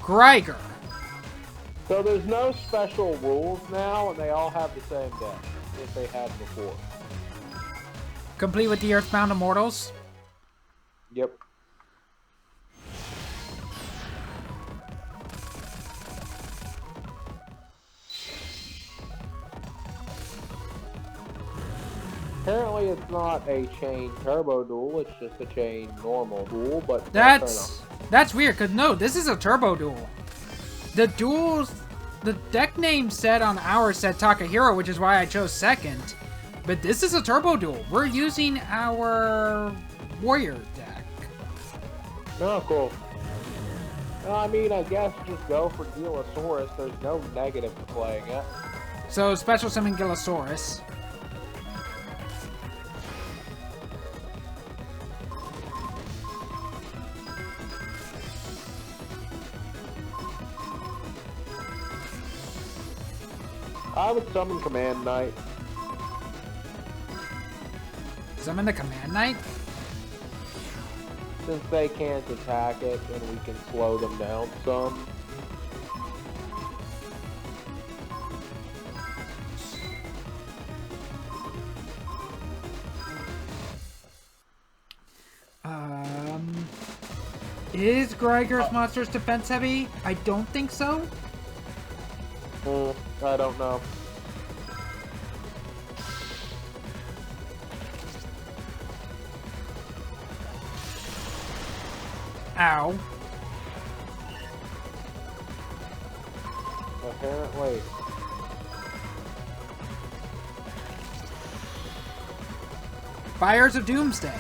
Greiger. So there's no special rules now, and they all have the same deck if they had before. Complete with the Earthbound Immortals. Yep. Apparently it's not a chain turbo duel, it's just a chain normal duel, but that's weird, cause no, this is a turbo duel. The deck name said on ours said Takahiro, which is why I chose second. But this is a turbo duel. We're using our warrior deck. Oh, cool. I mean, I guess just go for Gilasaurus. There's no negative to playing it. So, special summon Gilasaurus. I would summon Command Knight. Summon the Command Knight? Since they can't attack it, and we can slow them down some. Is Greiger's Monsters defense heavy? I don't think so. I don't know. Ow. Apparently. Fires of Doomsday.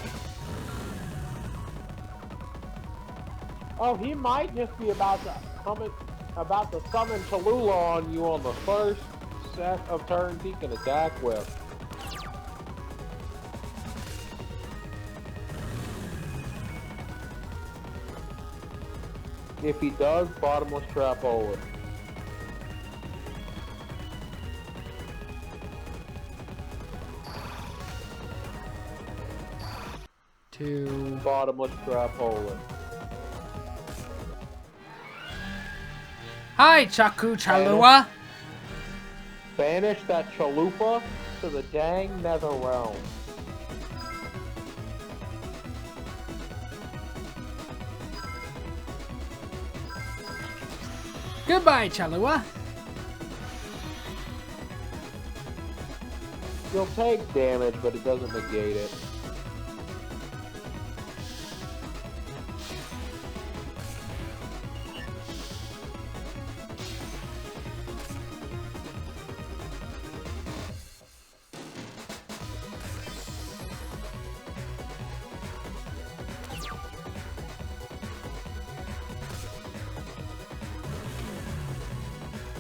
Oh, he might just be about to summon Cholula on you on the first set of turns he can attack with. If he does, bottomless trap over. Two. Bottomless trap holder. Hi, Chaku Chalua. Banish that Chalupa to the dang nether realm. Goodbye, Chalua. You'll take damage, but it doesn't negate it.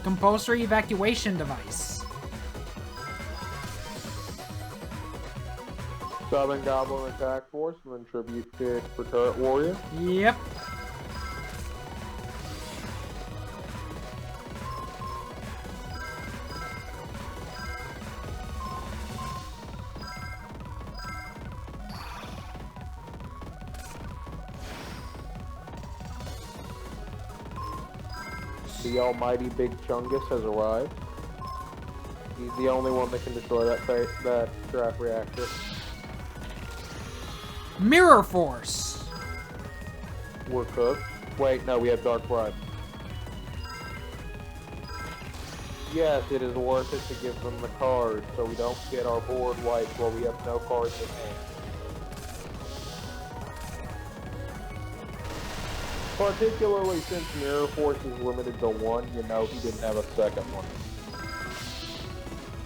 Compulsory evacuation device. Summon Goblin Attack Force and then Tribute Kick for Turret Warrior. Yep. The almighty Big Chungus has arrived. He's the only one that can destroy that trap reactor. Mirror Force. We're cooked. Wait, no, we have Dark Bribe. Yes, it is worth it to give them the cards so we don't get our board wiped while we have no cards in hand. Particularly since Mirror Force is limited to one, you know he didn't have a second one.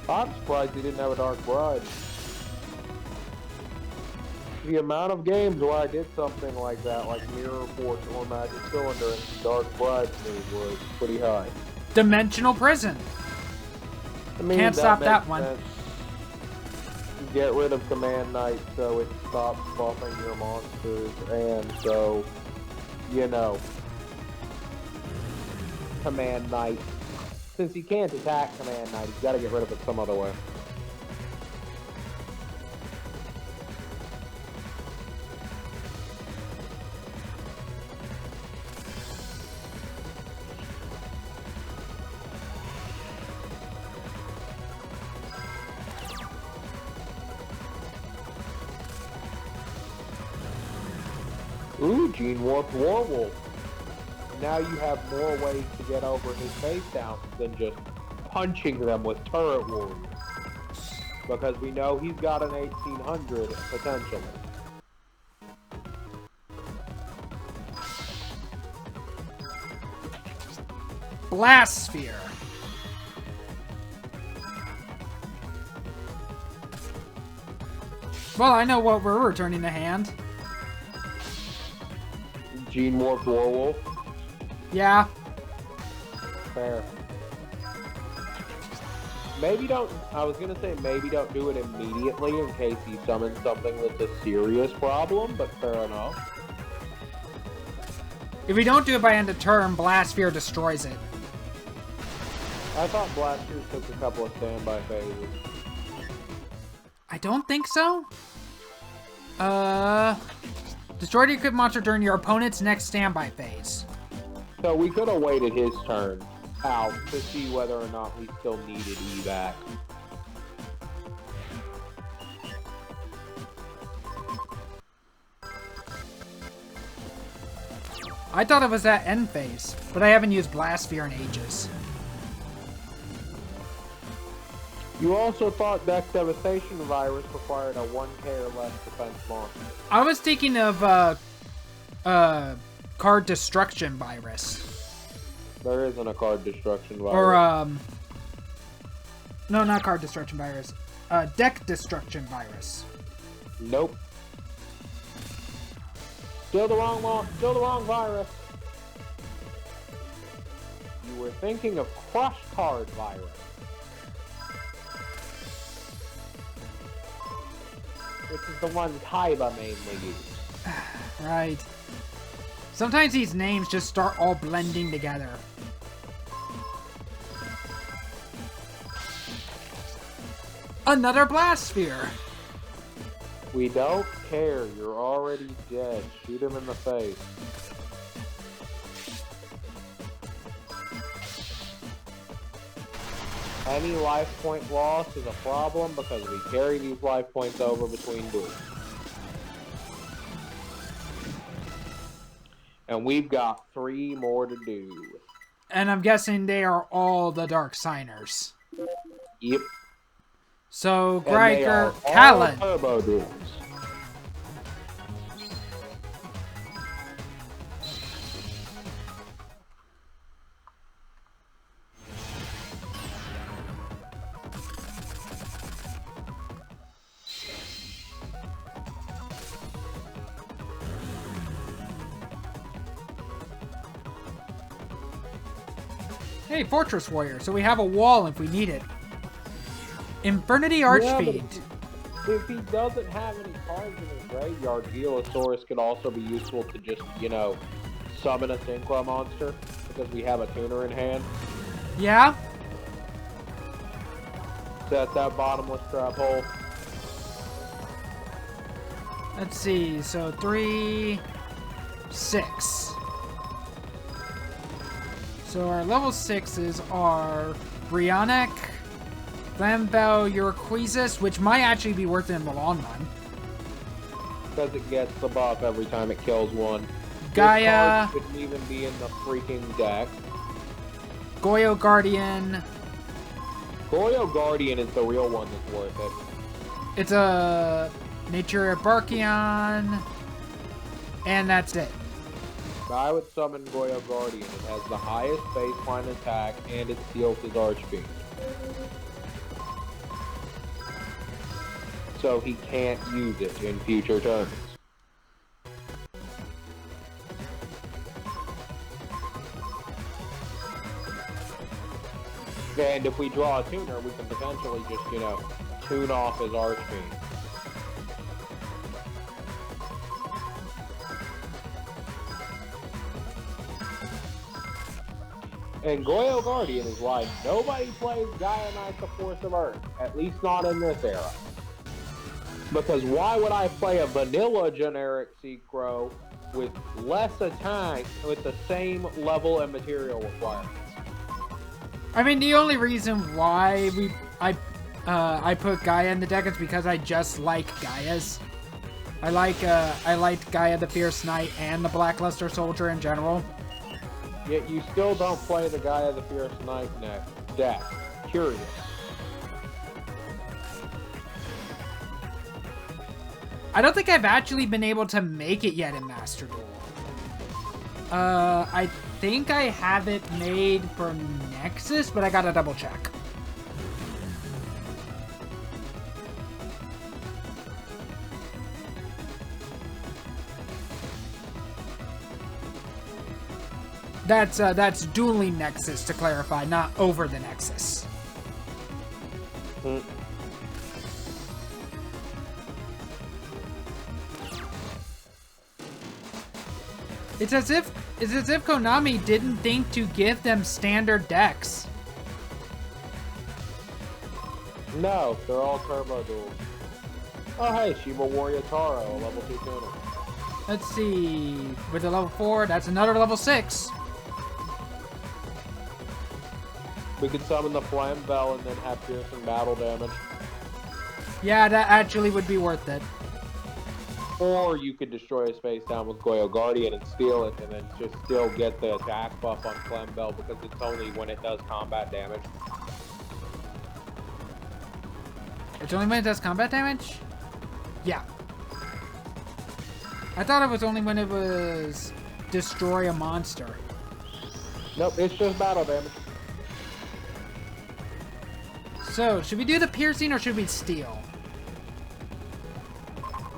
I'm surprised he didn't have a Dark Bribe. The amount of games where I did something like that, like Mirror Force or Magic Cylinder, and Dark Bribe me was pretty high. Dimensional Prison. I mean, Can't stop that one. Sense. Get rid of Command Knight so it stops buffing your monsters, and so, you know, Command Knight. Since he can't attack Command Knight, he's got to get rid of it some other way. Ooh, Gene Warped Warwolf. Now you have more ways to get over his face down than just punching them with Turret Warrior. Because we know he's got an 1800 potentially. Blast Sphere. Well, I know what we're returning to hand. Gene Warped Warwolf. Yeah. Fair. Maybe don't, I was going to say maybe don't do it immediately in case he summons something that's a serious problem, but fair enough. If we don't do it by end of turn, Blast Sphere destroys it. I thought Blast Sphere took a couple of standby phases. I don't think so. Destroy the equipped monster during your opponent's next standby phase. So we could have waited his turn out to see whether or not we still needed E back. I thought it was that end phase, but I haven't used Blast Sphere in ages. You also thought Dex Devastation Virus required a 1k or less defense monster. I was thinking of Card Destruction Virus. There isn't a Card Destruction Virus. Or no, not Card Destruction Virus. Deck Destruction Virus. Nope. Still the wrong virus. You were thinking of Crush Card Virus. Which is the one Kaiba mainly uses. Right. Sometimes these names just start all blending together. Another Blast Sphere! We don't care. You're already dead. Shoot him in the face. Any life point loss is a problem because we carry these life points over between duels. And we've got 3 more to do. And I'm guessing they are all the Dark Signers. Yep. So, And they Greiger, are all Calin. turbo duels. Hey, Fortress Warrior, so we have a wall if we need it. Infernity Archfiend. Yeah, if he doesn't have any cards in his graveyard, Geosaurus could also be useful to just, you know, summon a Synchro monster because we have a tuner in hand. Yeah? Set that bottomless trap hole. Let's see, so 3, 6. So our level 6s are Brionic, Flamvel Urquizus, which might actually be worth it in the long run. Because it gets the buff every time it kills one. Gaia. This card shouldn't even be in the freaking deck. Goyo Guardian. Goyo Guardian is the real one that's worth it. It's a Nature Barkion. And that's it. I would summon Goyo Guardian. It has the highest baseline attack and it steals his Archfiend. So he can't use it in future turns. And if we draw a tuner, we can potentially just, you know, tune off his Archfiend. And Goyo Guardian is why nobody plays Gaia Knight the Force of Earth, at least not in this era. Because why would I play a vanilla generic Synchro with less attack with the same level and material requirements? I mean, the only reason why I put Gaia in the deck is because I just like Gaias. I like Gaia the Fierce Knight and the Blackluster Soldier in general. Yet you still don't play the Gaia the Fierce Knight deck. Curious. I don't think I've actually been able to make it yet in Master Duel. I think I have it made for Nexus, but I gotta double check. That's dueling Nexus, to clarify, not over the Nexus. It's as if Konami didn't think to give them standard decks. No, they're all turbo duels. Oh hey, Shiva Warrior Taro, a level 2 tuner. Let's see, with a level 4, that's another level 6. We could summon the Flame Bell and then have piercing battle damage. Yeah, that actually would be worth it. Or you could destroy a space down with Goyo Guardian and steal it, and then just still get the attack buff on Flame Bell because it's only when it does combat damage. It's only when it does combat damage? Yeah. I thought it was only when it was destroy a monster. Nope, it's just battle damage. So, should we do the piercing or should we steal?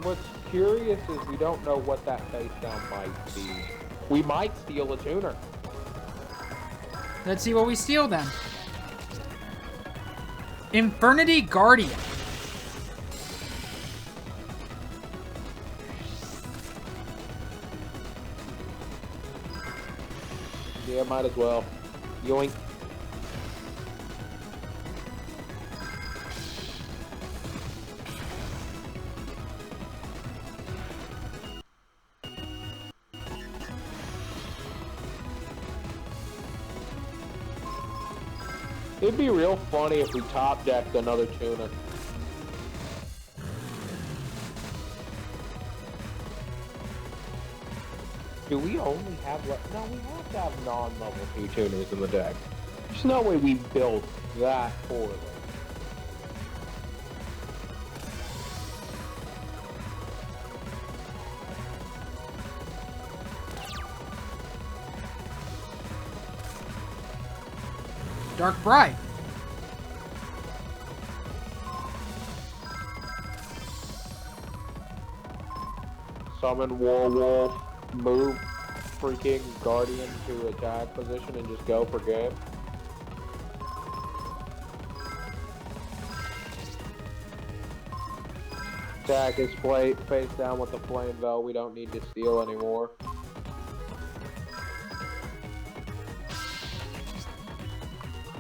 What's curious is we don't know what that face down might be. We might steal a tuner. Let's see what we steal then. Infernity Guardian. Yeah, might as well. Yoink. It'd be real funny if we top decked another tuner. Do we only have... No, we have to have non-level 2 tuners in the deck. There's no way we built that poorly. Dark Bride. Summon Warwolf, move freaking Guardian to attack position and just go for game. Attack his face down with the Flame Bell. We don't need to steal anymore.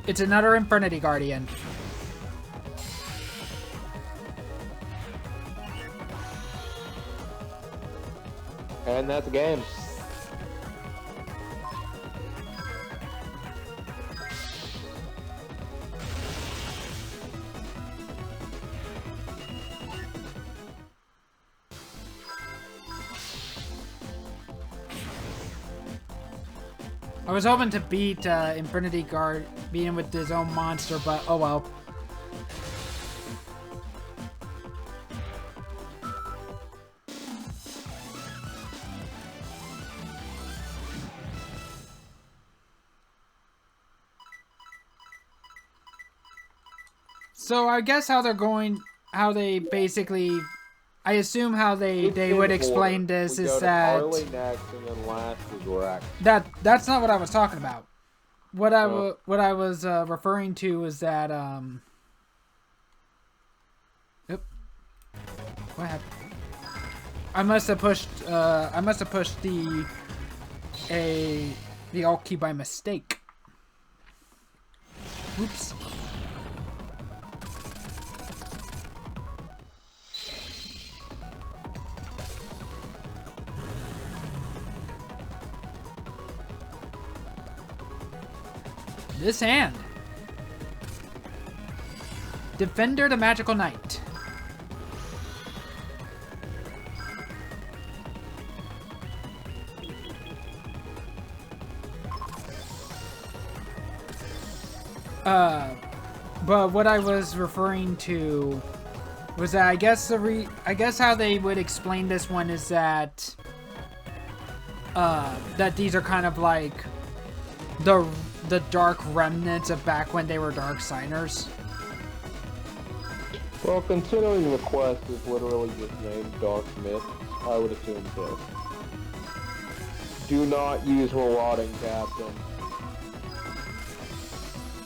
It's another Infernity Guardian. And that's a game. I was hoping to beat Infernity Guard, beat him with his own monster, but oh well. So I guess how they basically, I assume how they would explain this is that early next and then last is Rex. That's not what I was talking about. What I was referring to is that Oop. What happened? I must have pushed the alt key by mistake. Oops. This hand. Defender the Magical Knight. But what I was referring to was that I guess how they would explain this one is that that these are kind of like the dark remnants of back when they were dark signers. Well, considering the quest is literally just named Dark Myths, I would assume so. Do not use Marauding Captain.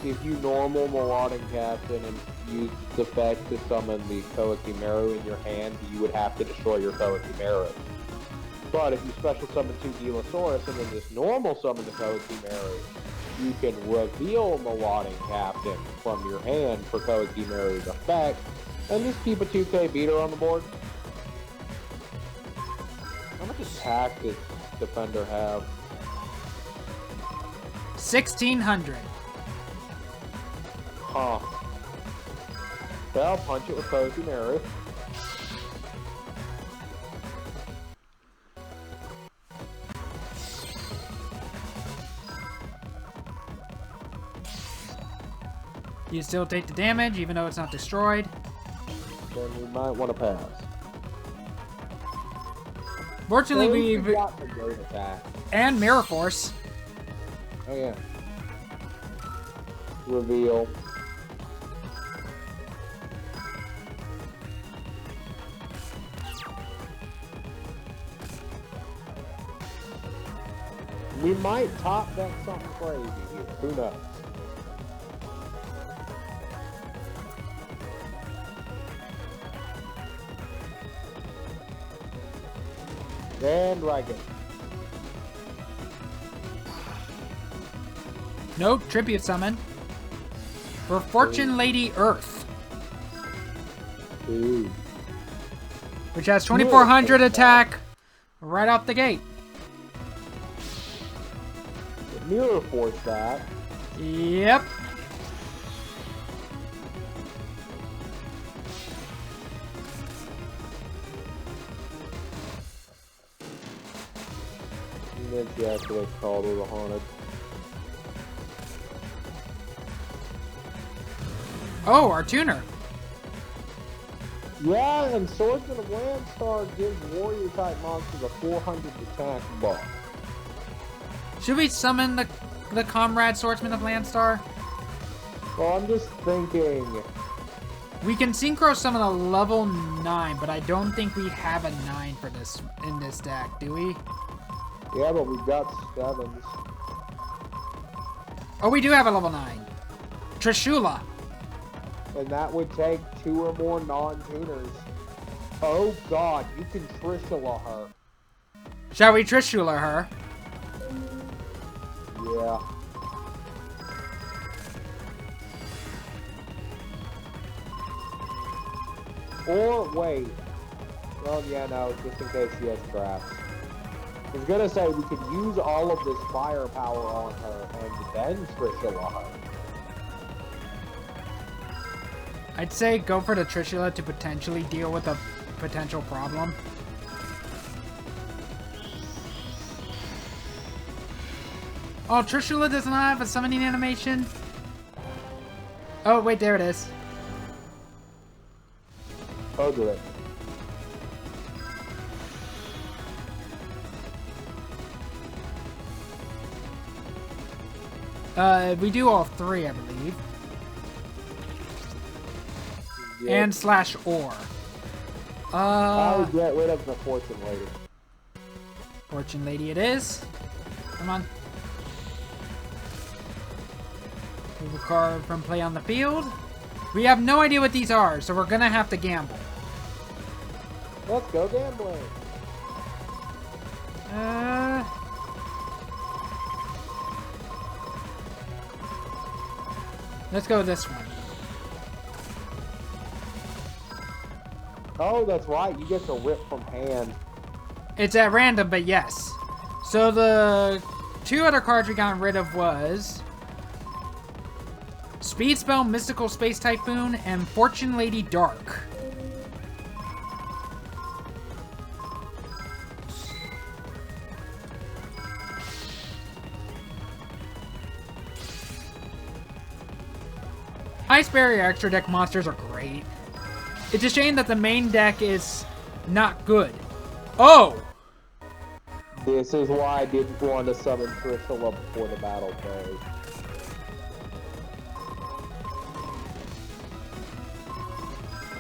If you normal Marauding Captain and use its effect to summon the Koikimeru in your hand, you would have to destroy your Koikimeru. But if you special summon 2 Gilosaurus and then just normal summon the Koikimeru, you can reveal Marauding Captain from your hand for Koikimeru's effect, and just keep a 2k beater on the board. How much attack does Defender have? 1,600. Huh. Okay, I'll punch it with Koikimeru. You still take the damage, even though it's not destroyed. Then we might want to pass. Fortunately, we've got the great attack. And Mirror Force. Oh yeah. Reveal. We might top that something crazy here. Who knows? And Greiger. No, tribute summon. For Fortune Lady Earth. Ooh. Which has 2,400 attack right off the gate. Mirror Force that. Yep. And then she actually called her the Haunted. Oh, our tuner. Yeah, and Swordsman of Landstar gives warrior type monsters a 400 attack buff. Should we summon the Comrade Swordsman of Landstar? Well, I'm just thinking. We can synchro summon a level 9, but I don't think we have a 9 for this in this deck, do we? Yeah, but we've got 7s. Oh, we do have a level 9. Trishula. And that would take 2 or more non-tuners. Oh god, you can Trishula her. Shall we Trishula her? Yeah. Or wait. Well, yeah, no, just in case she has traps. I was gonna say we could use all of this firepower on her and then Trishula her. I'd say go for the Trishula to potentially deal with a potential problem. Oh, Trishula does not have a summoning animation? Oh, wait, there it is. Oh, good. We do all 3, I believe. Yep. And slash or. I would get rid of the Fortune Lady. Fortune Lady it is. Come on. Move a card from play on the field. We have no idea what these are, so we're gonna have to gamble. Let's go gambling. Let's go with this one. Oh, that's right. You get to rip from hand. It's at random, but yes. So the 2 other cards we got rid of was Speed Spell, Mystical Space Typhoon, and Fortune Lady Dark. Ice Barrier extra deck monsters are great. It's a shame that the main deck is not good. Oh! This is why I didn't want to summon Trishula before the battle phase.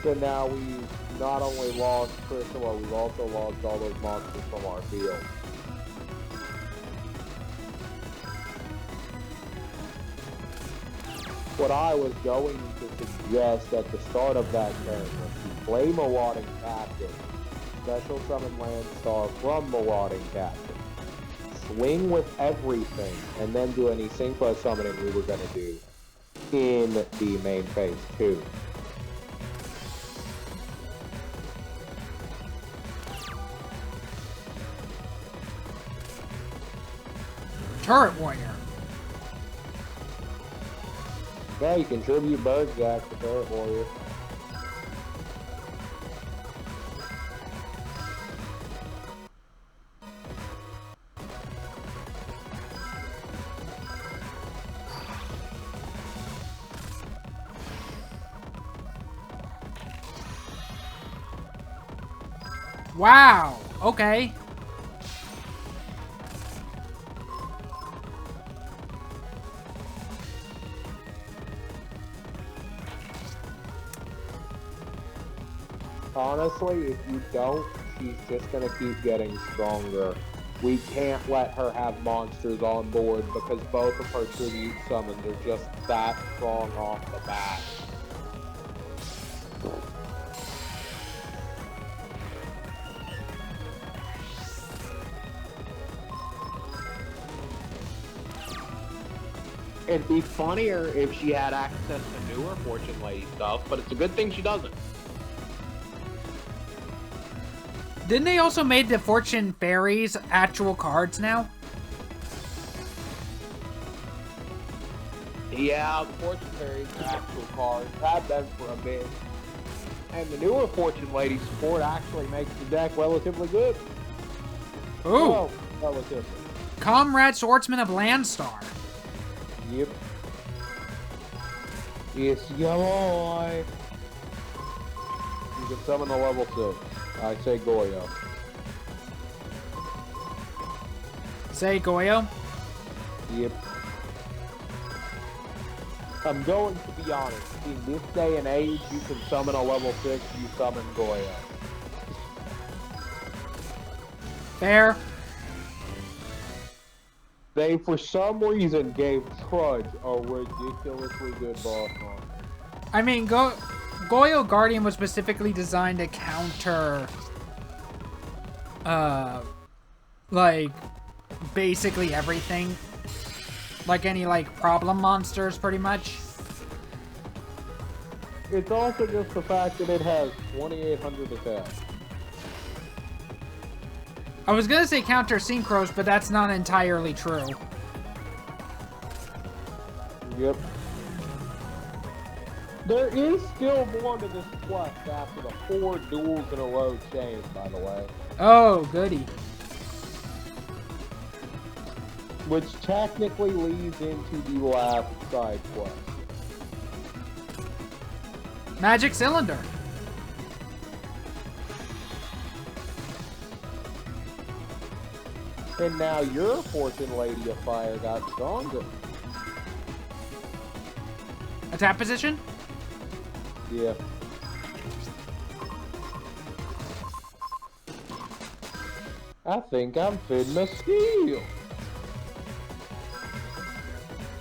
So now we've not only lost Trishula, we've also lost all those monsters from our field. What I was going to suggest at the start of that turn was to play Marauding Captain, special summon Landstar from Marauding Captain, swing with everything, and then do any synchro summoning we were going to do in the main phase 2. Turret Warrior. Yeah, you contribute Bergjack to Turret Warrior. Wow, okay. Honestly, if you don't, she's just gonna keep getting stronger. We can't let her have monsters on board because both of her tribute summons are just that strong off the bat. It'd be funnier if she had access to newer Fortune Lady stuff, but it's a good thing she doesn't. Didn't they also make the Fortune Fairies actual cards now? Yeah, the Fortune Fairies are actual cards. Had them for a bit. And the newer Fortune Lady support actually makes the deck relatively good. Ooh. Well, relatively. Comrade Swordsman of Landstar. Yep. Yes, your boy. You can summon a level 6. I say Goyo. Say Goyo? Yep. I'm going to be honest. In this day and age, you can summon a level 6, you summon Goyo. Fair. They, for some reason, gave Trudge a ridiculously good boss monster. I mean, Goyo Guardian was specifically designed to counter, like, basically everything. Like any, like, problem monsters, pretty much. It's also just the fact that it has 2,800 attack. I was gonna say counter synchros, but that's not entirely true. Yep. There is still more to this quest after the 4 duels in a row chain, by the way. Oh, goody. Which technically leads into the last side quest. Magic Cylinder. And now your Fortune Lady of Fire got stronger. Attack position? Yeah. I think I'm fitting a steal.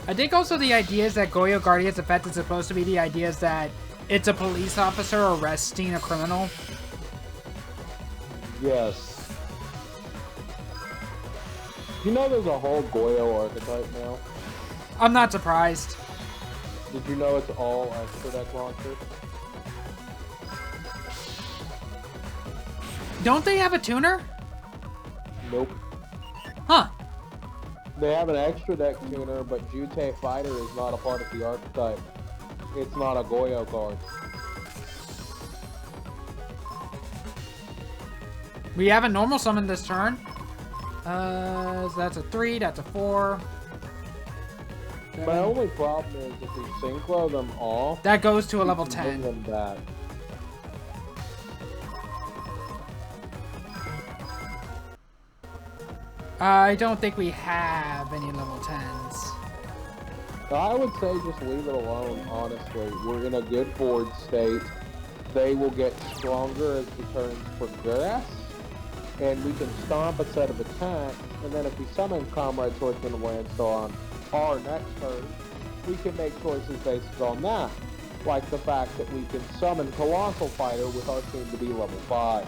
I think also the idea is that Goyo Guardian's effect is supposed to be the idea is that it's a police officer arresting a criminal. Yes. You know there's a whole Goyo archetype now? I'm not surprised. Did you know it's all extra deck monsters? Don't they have a tuner? Nope. Huh. They have an extra deck tuner, but Jutei Fighter is not a part of the archetype. It's not a Goyo card. We have a normal summon this turn. So that's a 3, that's a 4. My only problem is if we synchro them off, that goes to a level bring 10. them back. I don't think we have any level 10s. I would say just leave it alone, honestly. We're in a good board state. They will get stronger as the turns progress, and we can stomp a set of attacks, and then if we summon Comrade Swordsman of Landstar on our next turn, we can make choices based on that. Like the fact that we can summon Colossal Fighter with our soon to be level 5.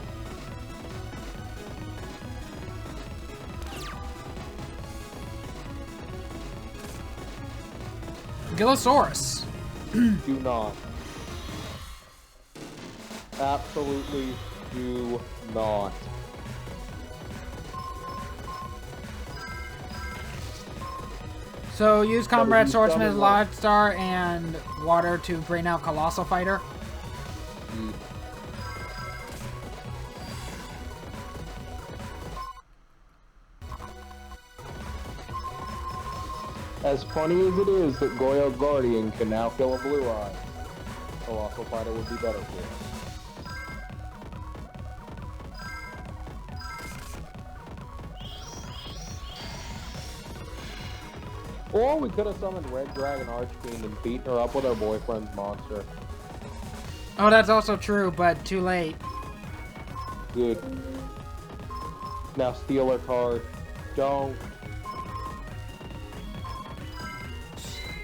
Gillosaurus. Do not. Absolutely do not. So use Comrade you Swordsman, summon one. Lodestar, and Water to bring out Colossal Fighter. As funny as it is that Goyle Guardian can now kill a Blue Eye, Colossal Fighter would be better for us. Or we could have summoned Red Dragon Archfiend and beaten her up with her boyfriend's monster. Oh, that's also true, but too late. Good. Now steal her card. Don't.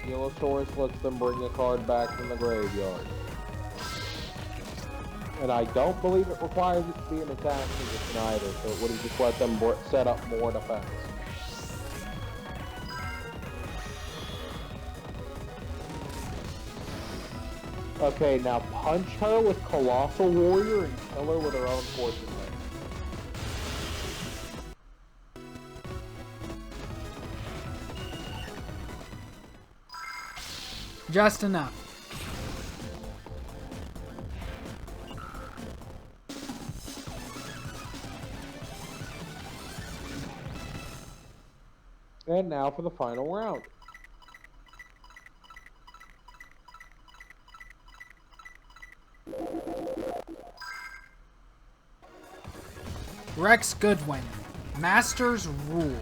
Gillosaurus lets them bring a card back from the graveyard. And I don't believe it requires it to be an attack position either, so it would have just let them set up more defense. Okay, now punch her with Colossal Warrior and kill her with her own Fortune Ring. Just enough. And now for the final round. Rex Goodwin. Master's Rule.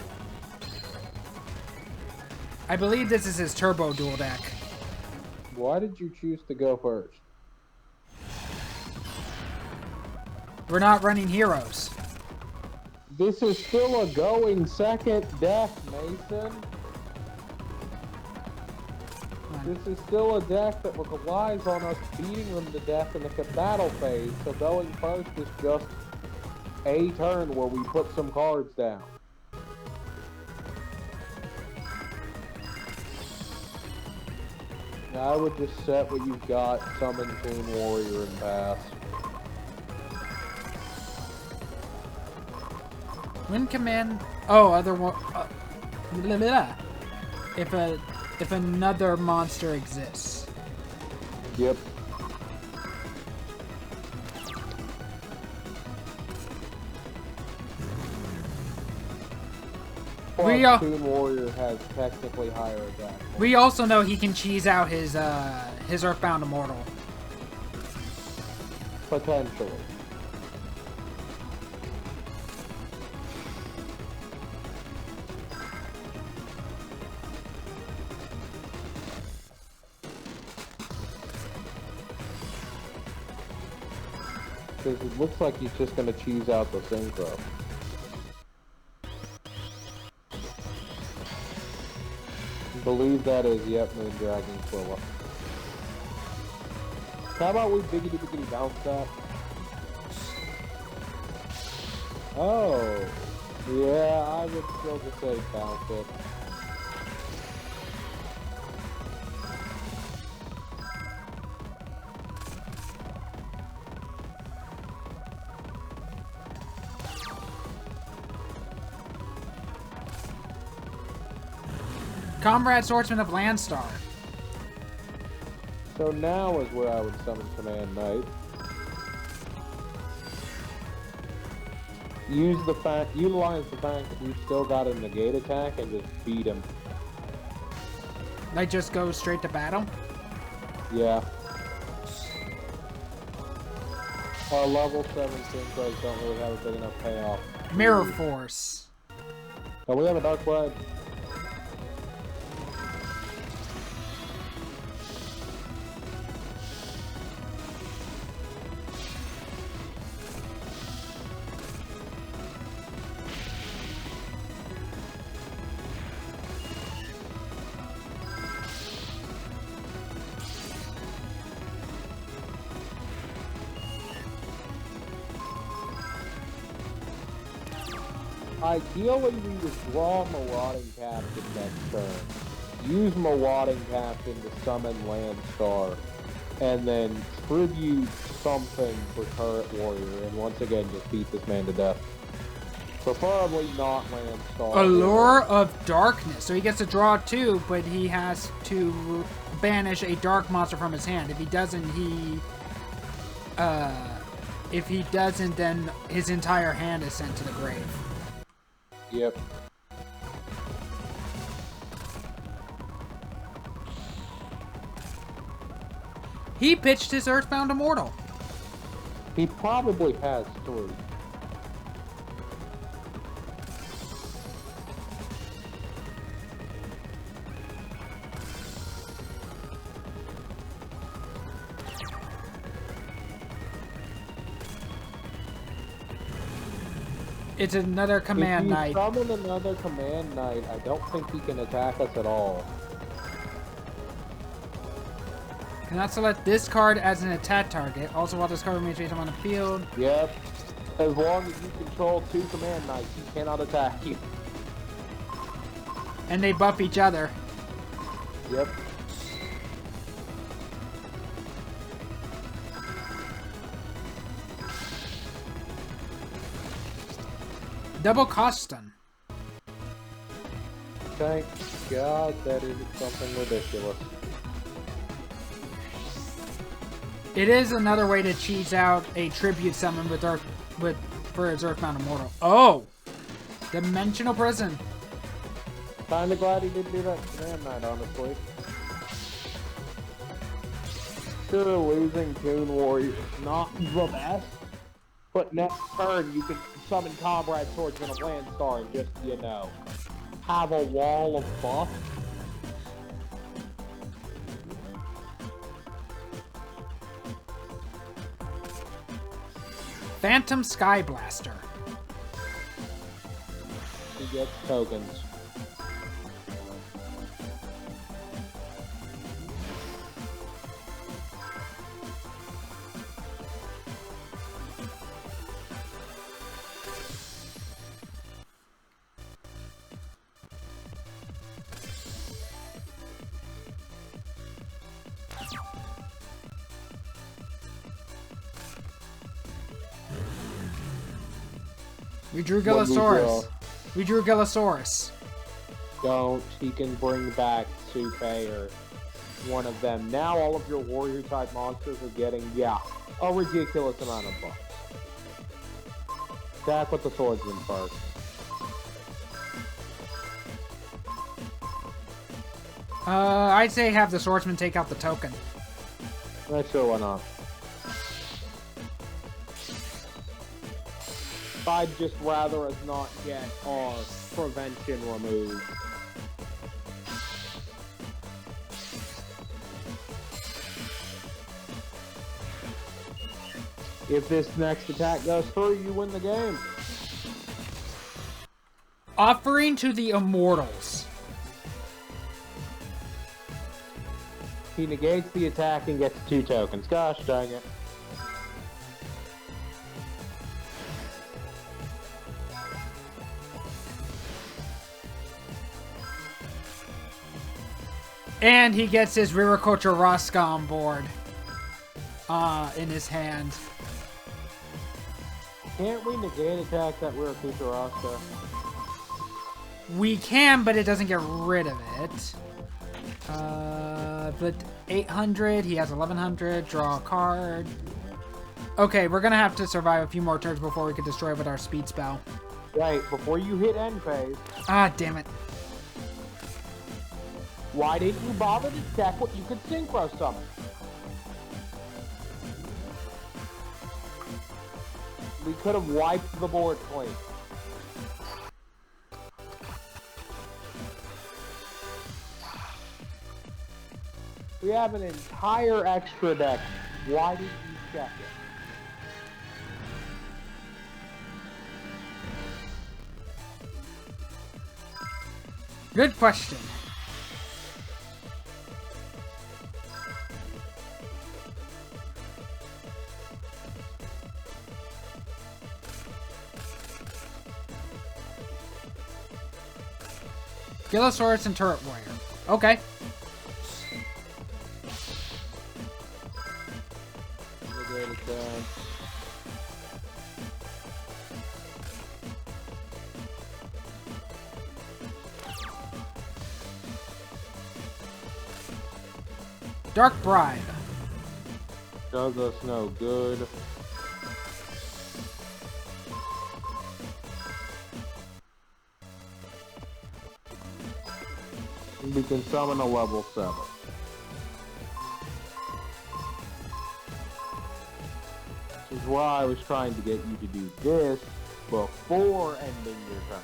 I believe this is his Turbo Duel deck. Why did you choose to go first? We're not running heroes. This is still a going second deck, Mason. This is still a deck that relies on us beating them to death in the battle phase, so going first is just a turn where we put some cards down. I would just set what you've got, summon Toon Warrior, and pass. Win command. Oh, other one. Blah, blah. If another monster exists. Yep. Plus, Toon Warrior has technically higher attack. We also know he can cheese out his Earthbound Immortal. Potentially. Because it looks like he's just going to cheese out the synchro. I believe that is, yep, Moon Dragon Quilla. How about we biggity bounce that? Oh, yeah, I would still just say bounce it. Comrade Swordsman of Landstar. So now is where I would summon Command Knight. Utilize the fact that we've still got a negate attack and just beat him. Like, just go straight to battle? Yeah. Our level 7 synchros don't really have a big enough payoff. Mirror Force. Oh, we have a Dark Blade. Ideally, we would draw Marauding Captain next turn. Use Marauding Captain to summon Landstar, and then tribute something for Turret Warrior, and once again just beat this man to death. Preferably not Landstar. Allure of Darkness. So he gets to draw 2, but he has to banish a dark monster from his hand. If he doesn't, then his entire hand is sent to the grave. Yep. He pitched his Earthbound Immortal. He probably has 3. It's another Command Knight. If you summon another Command Knight, I don't think he can attack us at all. Cannot select this card as an attack target. Also, while this card remains face on the field. Yep. As long as you control 2 Command Knights, he cannot attack you. And they buff each other. Yep. Double cost stun. Thank God that isn't something ridiculous. It is another way to cheese out a tribute summon for his Earthbound Immortal. Oh! Dimensional Prison. Kinda glad he didn't do that Command Knight, honestly. Sure, losing Toon Warrior is not the best, but next turn you can summon Comrade Swordsman of Landstar and just, you know, have a wall of buff. Phantom Sky Blaster. He gets tokens. We drew Gillosaurus. We drew Gillosaurus. Don't. He can bring back Supe or one of them. Now all of your warrior type monsters are getting, yeah, a ridiculous amount of buffs. Attack with the swordsman first. I'd say have the swordsman take out the token. Sure, why not? I'd just rather us not get our prevention removed. If this next attack goes through, you win the game. Offering to the Immortals. He negates the attack and gets 2 tokens. Gosh dang it. And he gets his Riracocha Raska on board. In his hand. Can't we negate attack that Riracocha Raska? We can, but it doesn't get rid of it. But 800, he has 1100, draw a card. Okay, we're gonna have to survive a few more turns before we can destroy it with our speed spell. Right, before you hit end phase. Ah, damn it. Why didn't you bother to check what you could synchro summon? We could have wiped the board clean. We have an entire extra deck. Why didn't you check it? Good question. Gillosaurus and Turret Warrior. Okay. Dark Bride. Does us no good. We can summon a level 7. Which is why I was trying to get you to do this before ending your turn.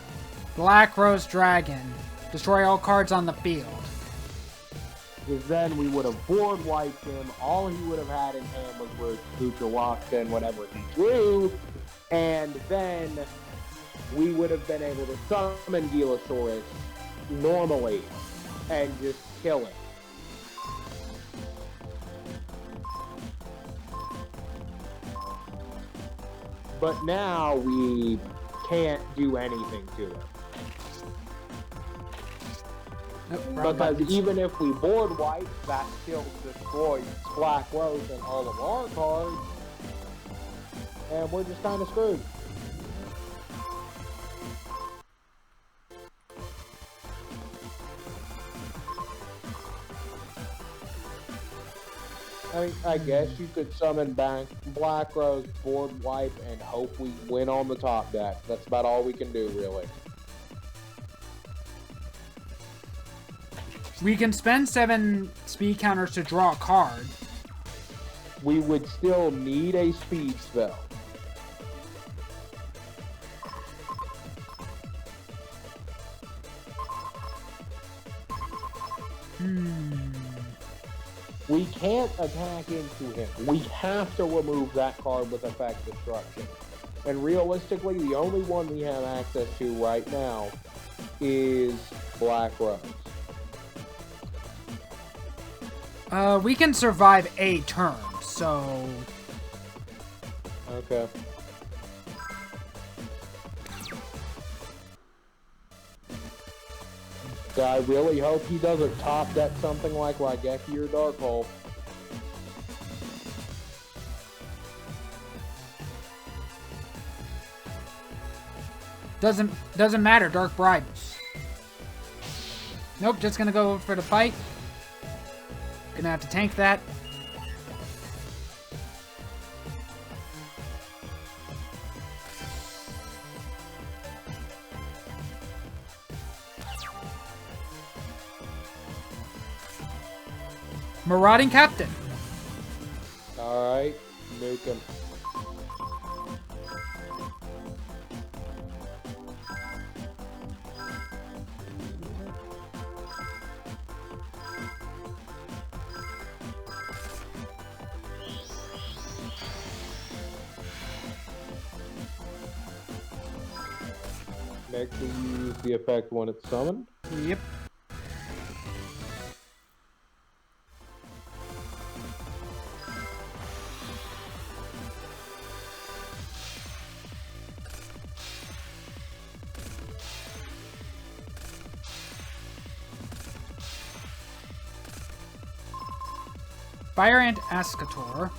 Black Rose Dragon. Destroy all cards on the field. Because then we would have board wiped him. All he would have had in hand was Buchawaka and whatever he drew. And then we would have been able to summon Gillosaurus normally and just kill it. But now we can't do anything to it. Because even if we board wipe, that still destroys Black Rose and all of our cards. And we're just kind of screwed. I guess you could summon back Black Rose, board wipe, and hope we win on the top deck. That's about all we can do, really. We can spend 7 speed counters to draw a card. We would still need a speed spell. We can't attack into him. We have to remove that card with effect destruction. And realistically, the only one we have access to right now is Black Rose. We can survive a turn, so... Okay. I really hope he doesn't top deck something like Raigeki or Dark Hole. Doesn't matter, Dark Bride. Nope, just gonna go for the fight. Gonna have to tank that. Marauding Captain. Alright, nuke him. Next we use the effect when it's summoned. Yep. Fire Ant Ascator.